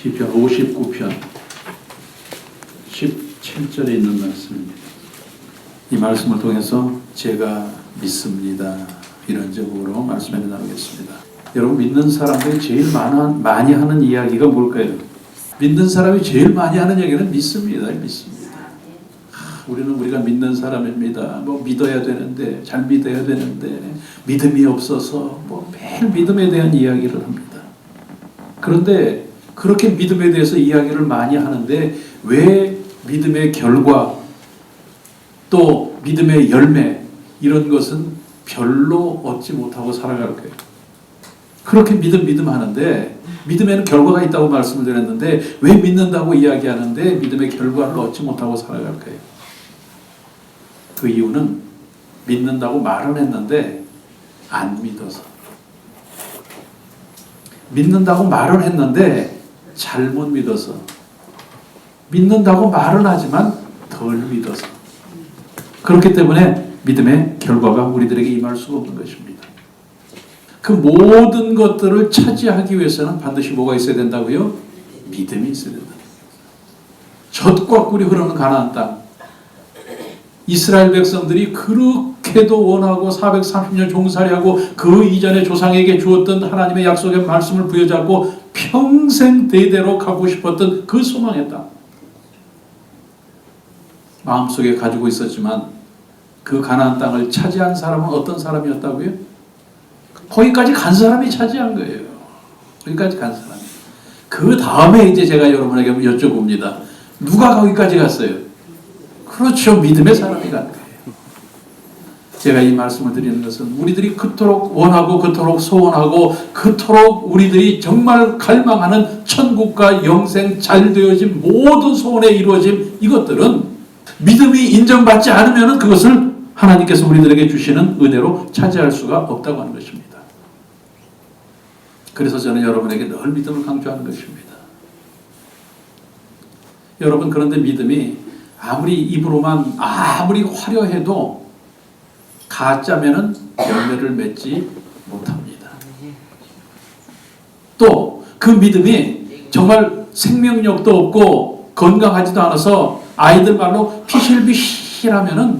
시편 59편 17절에 있는 말씀입니다. 이 말씀을 통해서 제가 믿습니다, 이런 제목으로 말씀을 나누겠습니다. 여러분, 믿는 사람들이 제일 많이 하는 이야기가 뭘까요? 믿는 사람이 제일 많이 하는 얘기는 믿습니다. 우리가 믿는 사람입니다. 믿어야 되는데, 잘 믿어야 되는데, 믿음이 없어서 매일 믿음에 대한 이야기를 합니다. 그런데 그렇게 믿음에 대해서 이야기를 많이 하는데 왜 믿음의 결과 또 믿음의 열매 이런 것은 별로 얻지 못하고 살아갈까요? 그렇게 믿음 하는데 믿음에는 결과가 있다고 말씀을 드렸는데 왜 믿는다고 이야기하는데 믿음의 결과를 얻지 못하고 살아갈까요? 그 이유는 믿는다고 말은 했는데 안 믿어서. 믿는다고 말은 했는데 잘못 믿어서. 믿는다고 말은 하지만 덜 믿어서. 그렇기 때문에 믿음의 결과가 우리들에게 임할 수가 없는 것입니다. 그 모든 것들을 차지하기 위해서는 반드시 뭐가 있어야 된다고요? 믿음이 있어야 된다. 젖과 꿀이 흐르는 가나안 땅. 이스라엘 백성들이 그렇게도 원하고 430년 종살이하고 그 이전에 조상에게 주었던 하나님의 약속의 말씀을 부여잡고 평생 대대로 가고 싶었던 그 소망의 땅. 마음속에 가지고 있었지만 그 가나안 땅을 차지한 사람은 어떤 사람이었다고요? 거기까지 간 사람이 차지한 거예요. 거기까지 간 사람이. 그 다음에 이제 제가 여러분에게 여쭤봅니다. 누가 거기까지 갔어요? 그렇죠. 믿음의 사람이 간 거예요. 제가 이 말씀을 드리는 것은 우리들이 그토록 원하고 그토록 소원하고 그토록 우리들이 정말 갈망하는 천국과 영생, 잘 되어진 모든 소원에 이루어진 이것들은 믿음이 인정받지 않으면 그것을 하나님께서 우리들에게 주시는 은혜로 차지할 수가 없다고 하는 것입니다. 그래서 저는 여러분에게 늘 믿음을 강조하는 것입니다. 여러분, 그런데 믿음이 아무리 입으로만 아무리 화려해도 가짜면은 열매를 맺지 못합니다. 또 그 믿음이 정말 생명력도 없고 건강하지도 않아서 아이들 말로 피실피실하면은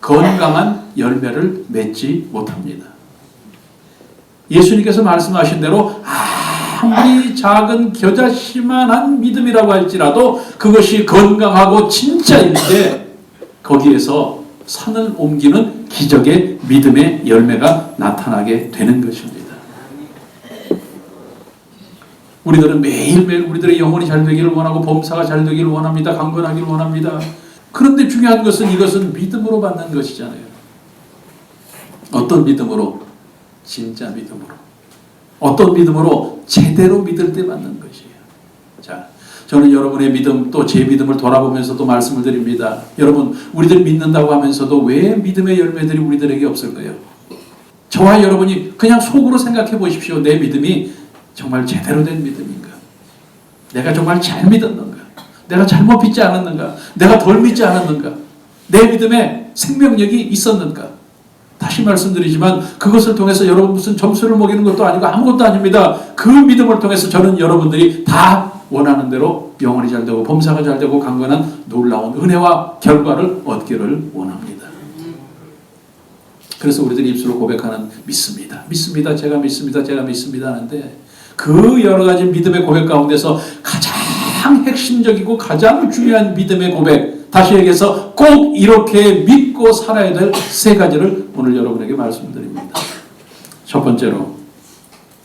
건강한 열매를 맺지 못합니다. 예수님께서 말씀하신 대로 아무리 작은 겨자씨만한 믿음이라고 할지라도 그것이 건강하고 진짜인데 거기에서 산을 옮기는 기적의 믿음의 열매가 나타나게 되는 것입니다. 우리들은 매일매일 우리들의 영혼이 잘 되기를 원하고 범사가 잘 되기를 원합니다. 강건하기를 원합니다. 그런데 중요한 것은 이것은 믿음으로 받는 것이잖아요. 어떤 믿음으로? 진짜 믿음으로. 어떤 믿음으로? 제대로 믿을 때 받는 것이에요. 자, 저는 여러분의 믿음 또 제 믿음을 돌아보면서도 말씀을 드립니다. 여러분, 우리들 믿는다고 하면서도 왜 믿음의 열매들이 우리들에게 없을까요? 저와 여러분이 그냥 속으로 생각해 보십시오. 내 믿음이 정말 제대로 된 믿음인가? 내가 정말 잘 믿었는가? 내가 잘못 믿지 않았는가? 내가 덜 믿지 않았는가? 내 믿음에 생명력이 있었는가? 다시 말씀드리지만 그것을 통해서 여러분 무슨 점수를 먹이는 것도 아니고 아무것도 아닙니다. 그 믿음을 통해서 저는 여러분들이 다 원하는 대로 영혼이 잘 되고 범사가 잘 되고 강건한 놀라운 은혜와 결과를 얻기를 원합니다. 그래서 우리들이 입술로 고백하는 믿습니다. 믿습니다. 제가 믿습니다. 제가 믿습니다 하는데 그 여러 가지 믿음의 고백 가운데서 가장 핵심적이고 가장 중요한 믿음의 고백, 다시 얘기해서 꼭 이렇게 믿고 살아야 될 세 가지를 오늘 여러분에게 말씀드립니다. 첫 번째로,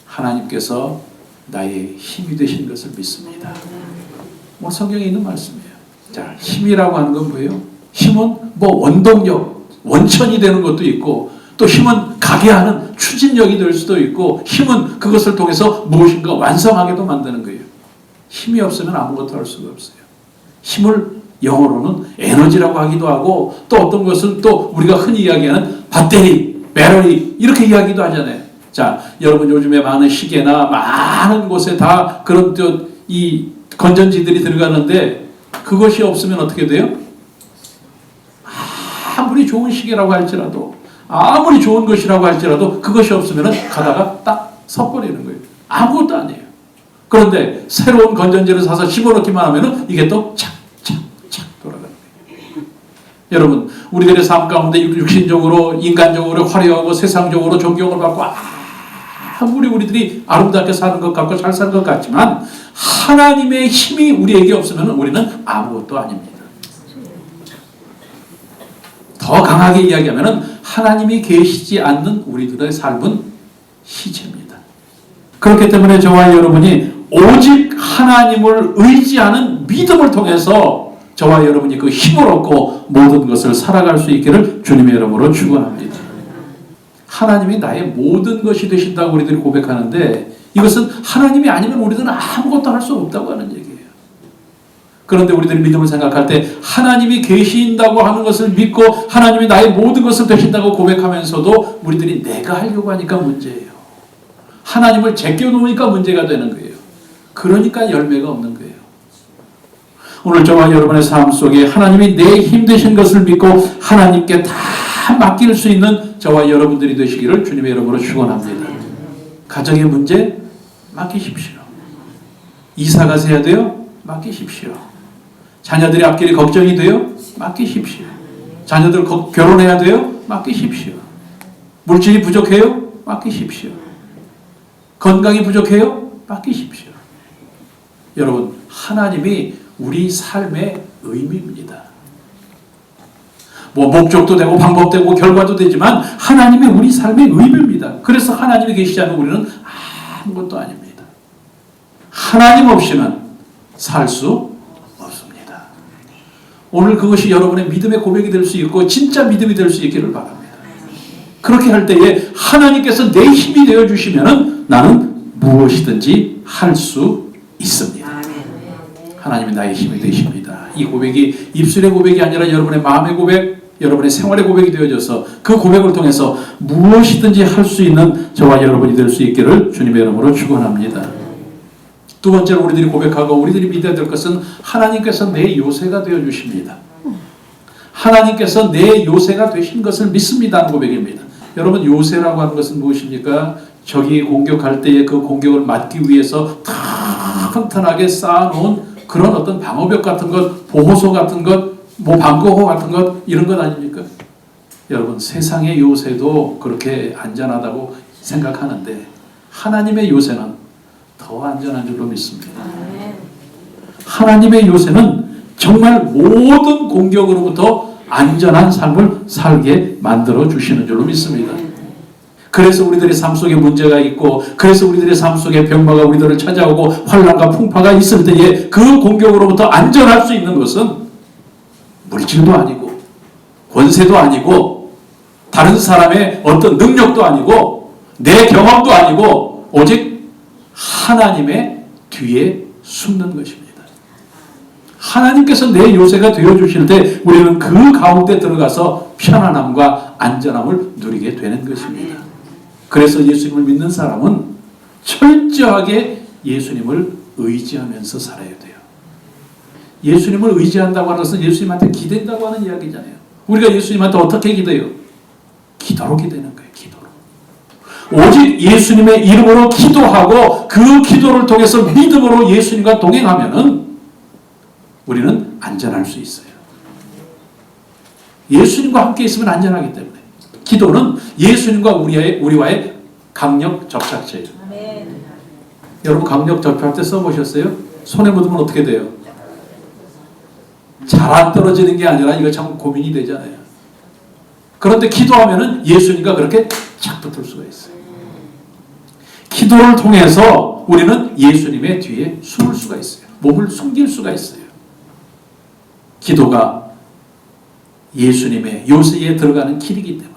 하나님께서 나의 힘이 되신 것을 믿습니다. 성경에 있는 말씀이에요. 자, 힘이라고 하는 건 뭐예요? 힘은 원동력, 원천이 되는 것도 있고, 또 힘은 가게 하는 추진력이 될 수도 있고, 힘은 그것을 통해서 무엇인가 완성하게도 만드는 거예요. 힘이 없으면 아무것도 할 수가 없어요. 힘을 영어로는 에너지라고 하기도 하고, 또 어떤 것은 또 우리가 흔히 이야기하는 배터리, 이렇게 이야기도 하잖아요. 자, 여러분 요즘에 많은 시계나 많은 곳에 다 그런 이 건전지들이 들어가는데 그것이 없으면 어떻게 돼요? 아무리 좋은 시계라고 할지라도, 아무리 좋은 것이라고 할지라도 그것이 없으면 가다가 딱 서버리는 거예요. 아무것도 아니에요. 그런데 새로운 건전지를 사서 집어넣기만 하면은 이게 또 착착착 돌아가는 거예요. 여러분, 우리들의 삶 가운데 육신적으로, 인간적으로 화려하고 세상적으로 존경을 받고 아무리 우리들이 아름답게 사는 것 같고 잘 사는 것 같지만 하나님의 힘이 우리에게 없으면 우리는 아무것도 아닙니다. 더 강하게 이야기하면 하나님이 계시지 않는 우리들의 삶은 희재입니다. 그렇기 때문에 저와 여러분이 오직 하나님을 의지하는 믿음을 통해서 저와 여러분이 그 힘을 얻고 모든 것을 살아갈 수 있기를 주님의 이름으로 축원합니다. 하나님이 나의 모든 것이 되신다고 우리들이 고백하는데 이것은 하나님이 아니면 우리들은 아무것도 할 수 없다고 하는 얘기예요. 그런데 우리들이 믿음을 생각할 때 하나님이 계신다고 하는 것을 믿고 하나님이 나의 모든 것을 되신다고 고백하면서도 우리들이 내가 하려고 하니까 문제예요. 하나님을 제껴놓으니까 문제가 되는 거예요. 그러니까 열매가 없는 거예요. 오늘 저와 여러분의 삶 속에 하나님이 내 힘 되신 것을 믿고 하나님께 다 맡길 수 있는 저와 여러분들이 되시기를 주님의 이름으로 축원합니다. 가정의 문제 맡기십시오. 이사 가셔야 돼요? 맡기십시오. 자녀들의 앞길이 걱정이 돼요? 맡기십시오. 자녀들 결혼해야 돼요? 맡기십시오. 물질이 부족해요? 맡기십시오. 건강이 부족해요? 맡기십시오. 여러분, 하나님이 우리 삶의 의미입니다. 목적도 되고 방법도 되고 결과도 되지만 하나님이 우리 삶의 의미입니다. 그래서 하나님이 계시지 않으면 우리는 아무것도 아닙니다. 하나님 없이는 살 수 없습니다. 오늘 그것이 여러분의 믿음의 고백이 될 수 있고 진짜 믿음이 될 수 있기를 바랍니다. 그렇게 할 때에 하나님께서 내 힘이 되어주시면 나는 무엇이든지 할 수 있습니다. 하나님이 나의 힘이 되십니다. 이 고백이 입술의 고백이 아니라 여러분의 마음의 고백, 여러분의 생활의 고백이 되어져서 그 고백을 통해서 무엇이든지 할 수 있는 저와 여러분이 될 수 있기를 주님의 이름으로 축원합니다. 두 번째로 우리들이 고백하고 우리들이 믿어야 될 것은 하나님께서 내 요새가 되어주십니다. 하나님께서 내 요새가 되신 것을 믿습니다 하는 고백입니다. 여러분, 요새라고 하는 것은 무엇입니까? 적이 공격할 때에 그 공격을 막기 위해서 튼튼하게 쌓아놓은 그런 어떤 방어벽 같은 것, 보호소 같은 것, 방거호 같은 것, 이런 것 아닙니까? 여러분, 세상의 요새도 그렇게 안전하다고 생각하는데 하나님의 요새는 더 안전한 줄로 믿습니다. 하나님의 요새는 정말 모든 공격으로부터 안전한 삶을 살게 만들어 주시는 줄로 믿습니다. 그래서 우리들의 삶 속에 문제가 있고, 그래서 우리들의 삶 속에 병마가 우리들을 찾아오고 환난과 풍파가 있을 때에 그 공격으로부터 안전할 수 있는 것은 물질도 아니고 권세도 아니고 다른 사람의 어떤 능력도 아니고 내 경험도 아니고 오직 하나님의 뒤에 숨는 것입니다. 하나님께서 내 요새가 되어주실 때 우리는 그 가운데 들어가서 편안함과 안전함을 누리게 되는 것입니다. 그래서 예수님을 믿는 사람은 철저하게 예수님을 의지하면서 살아야 돼요. 예수님을 의지한다고 하는 것은 예수님한테 기댄다고 하는 이야기잖아요. 우리가 예수님한테 어떻게 기대요? 기도로 기대는 거예요. 기도로. 오직 예수님의 이름으로 기도하고 그 기도를 통해서 믿음으로 예수님과 동행하면은 우리는 안전할 수 있어요. 예수님과 함께 있으면 안전하기 때문에. 기도는 예수님과 우리와의 강력 접착제예요. 여러분, 강력 접착제 써보셨어요? 손에 묻으면 어떻게 돼요? 잘 안 떨어지는 게 아니라 이거 참 고민이 되잖아요. 그런데 기도하면은 예수님과 그렇게 착 붙을 수가 있어요. 기도를 통해서 우리는 예수님의 뒤에 숨을 수가 있어요. 몸을 숨길 수가 있어요. 기도가 예수님의 요새에 들어가는 길이기 때문에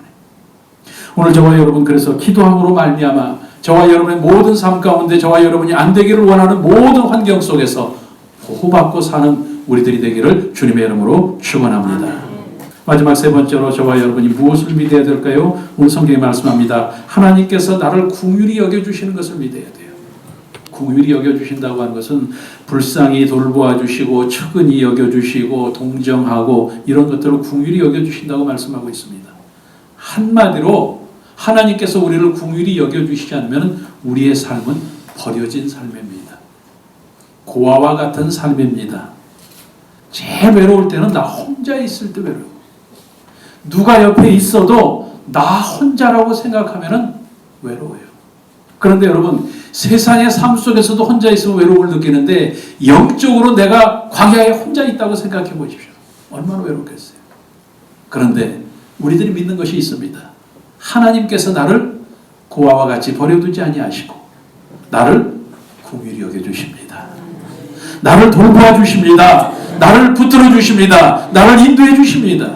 오늘 저와 여러분, 그래서 기도함으로 말미암아 저와 여러분의 모든 삶 가운데 저와 여러분이 안 되기를 원하는 모든 환경 속에서 보호받고 사는 우리들이 되기를 주님의 이름으로 축원합니다. 마지막 세 번째로 저와 여러분이 무엇을 믿어야 될까요? 오늘 성경이 말씀합니다. 하나님께서 나를 긍휼히 여겨주시는 것을 믿어야 돼요. 긍휼히 여겨주신다고 하는 것은 불쌍히 돌보아 주시고 측은히 여겨주시고 동정하고 이런 것들을 긍휼히 여겨주신다고 말씀하고 있습니다. 한마디로 하나님께서 우리를 긍휼히 여겨주시지 않으면 우리의 삶은 버려진 삶입니다. 고아와 같은 삶입니다. 제일 외로울 때는 나 혼자 있을 때 외로워. 누가 옆에 있어도 나 혼자라고 생각하면 외로워요. 그런데 여러분, 세상의 삶 속에서도 혼자 있으면 외로움을 느끼는데 영적으로 내가 광야에 혼자 있다고 생각해 보십시오. 얼마나 외롭겠어요. 그런데 우리들이 믿는 것이 있습니다. 하나님께서 나를 고아와 같이 버려두지 아니하시고 나를 긍휼히 여겨주십니다. 나를 돌보아 주십니다. 나를 붙들어 주십니다. 나를 인도해 주십니다.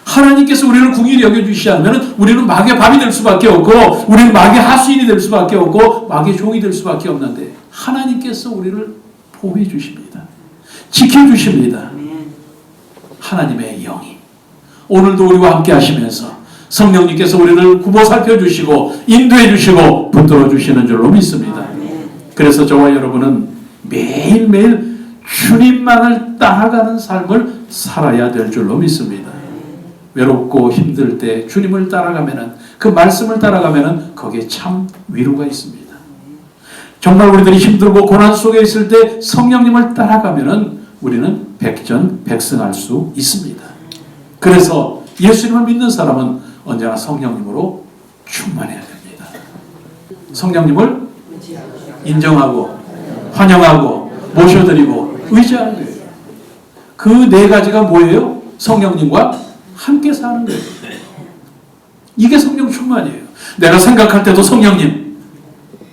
하나님께서 우리를 긍휼히 여겨주시지 않으면 우리는 마귀의 밥이 될 수밖에 없고 우리는 마귀의 하수인이 될 수밖에 없고 마귀의 종이 될 수밖에 없는데 하나님께서 우리를 보호해 주십니다. 지켜주십니다. 하나님의 영이 오늘도 우리와 함께 하시면서 성령님께서 우리를 굽어 살펴주시고 인도해 주시고 붙들어 주시는 줄로 믿습니다. 그래서 저와 여러분은 매일매일 주님만을 따라가는 삶을 살아야 될 줄로 믿습니다. 외롭고 힘들 때 주님을 따라가면은 그 말씀을 따라가면은 거기에 참 위로가 있습니다. 정말 우리들이 힘들고 고난 속에 있을 때 성령님을 따라가면은 우리는 백전백승할 수 있습니다. 그래서 예수님을 믿는 사람은 언제나 성령님으로 충만해야 됩니다. 성령님을 인정하고 환영하고 모셔드리고 의지하는 거예요. 그 네 가지가 뭐예요? 성령님과 함께 사는 거예요. 이게 성령 충만이에요. 내가 생각할 때도 성령님,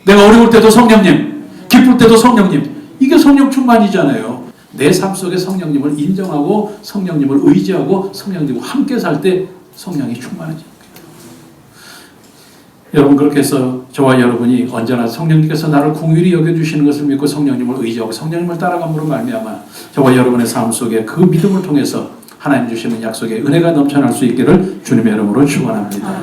내가 어려울 때도 성령님, 기쁠 때도 성령님. 이게 성령 충만이잖아요. 내 삶 속에 성령님을 인정하고 성령님을 의지하고 성령님과 함께 살 때 성령이 충만해집니다. 여러분, 그렇게 해서 저와 여러분이 언제나 성령님께서 나를 긍휼히 여겨주시는 것을 믿고 성령님을 의지하고 성령님을 따라감으로 말미암아 저와 여러분의 삶 속에 그 믿음을 통해서 하나님 주시는 약속의 은혜가 넘쳐날 수 있기를 주님의 이름으로 축원합니다.